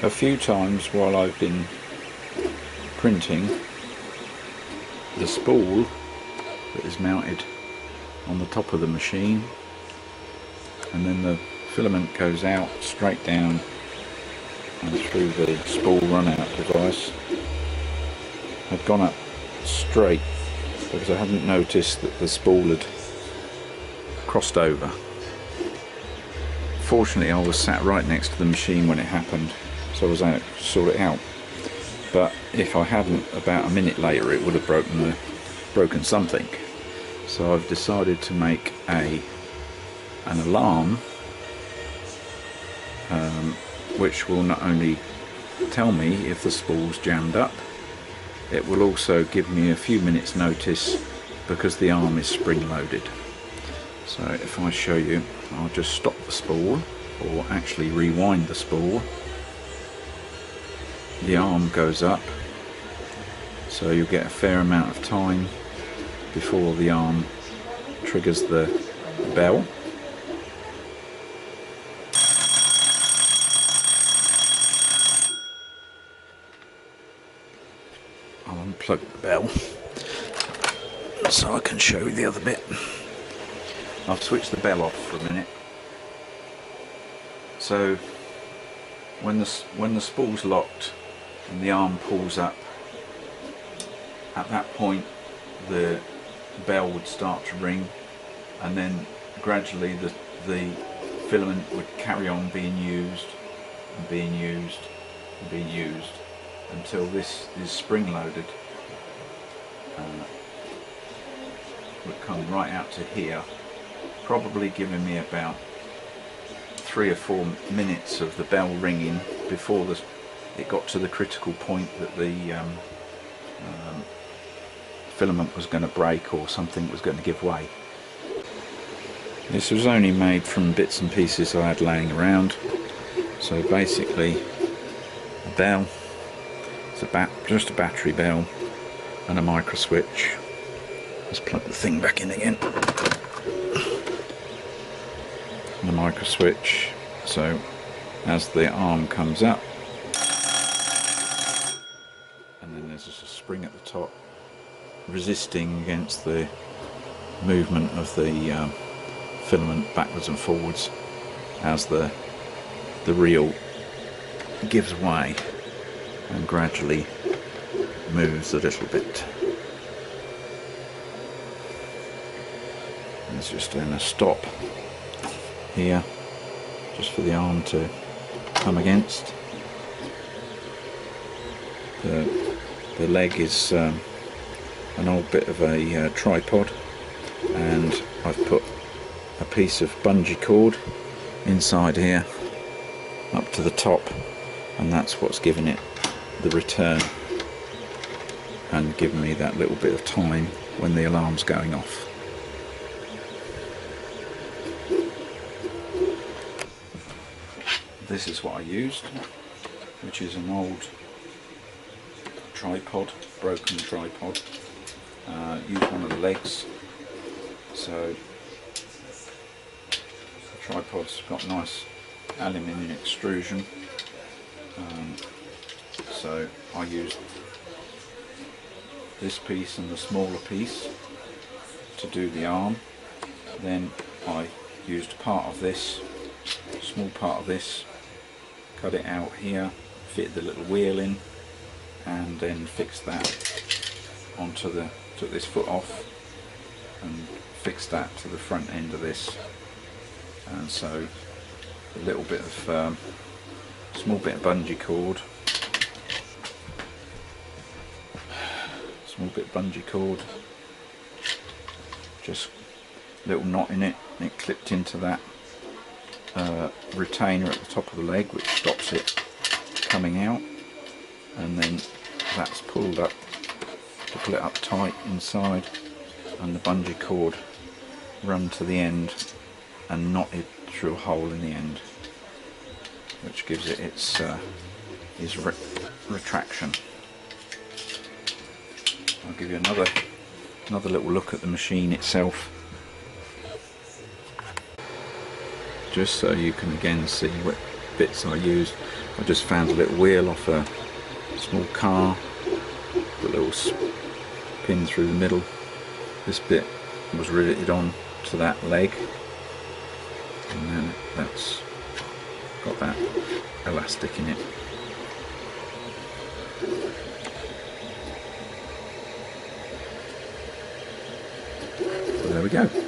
A few times while I've been printing, the spool that is mounted on the top of the machine, and then the filament goes out straight down and through the spool run out device, had gone up straight because I hadn't noticed that the spool had crossed over. Fortunately I was sat right next to the machine when it happened, so I was able to sort it out. But if I hadn't, about a minute later it would have broken something. So I've decided to make an alarm which will not only tell me if the spool's jammed up, it will also give me a few minutes notice because the arm is spring loaded. So if I show you, I'll just stop the spool, or actually rewind the spool. The arm goes up, so you'll get a fair amount of time before the arm triggers the bell. I'll unplug the bell so I can show you the other bit. I've switched the bell off for a minute. So when the spool's locked and the arm pulls up, at that point the bell would start to ring, and then gradually the filament would carry on being used and being used and being used until this is spring loaded. Would come right out to here, probably giving me about 3 or 4 minutes of the bell ringing before it got to the critical point that the filament was going to break or something was going to give way. This was only made from bits and pieces I had laying around. So basically a bell, it's just a battery bell and a micro switch. Let's plug the thing back in again. And a micro switch, so as the arm comes up, and then there's just a spring at the top resisting against the movement of the filament backwards and forwards as the reel gives way and gradually moves a little bit. There's just then a stop here just for the arm to come against. The leg is an old bit of a tripod, and I've put a piece of bungee cord inside here up to the top, and that's what's giving it the return and giving me that little bit of time when the alarm's going off. This is what I used, which is an old tripod, broken tripod. Used one of the legs, so the tripod's got nice aluminium extrusion, so I used this piece and the smaller piece to do the arm. Then I used part of this, small part of this, cut it out here, fit the little wheel in, and then fix that onto took this foot off and fixed that to the front end of this. And so a little bit of small bit of bungee cord, just a little knot in it, and it clipped into that retainer at the top of the leg, which stops it coming out, and then that's pulled up to pull it up tight inside, and the bungee cord run to the end and knotted through a hole in the end, which gives it its retraction. I'll give you another little look at the machine itself, just so you can again see what bits I used. I just found a little wheel off a small car, a little pin through the middle. This bit was riveted on to that leg, and then that's got that elastic in it. So there we go.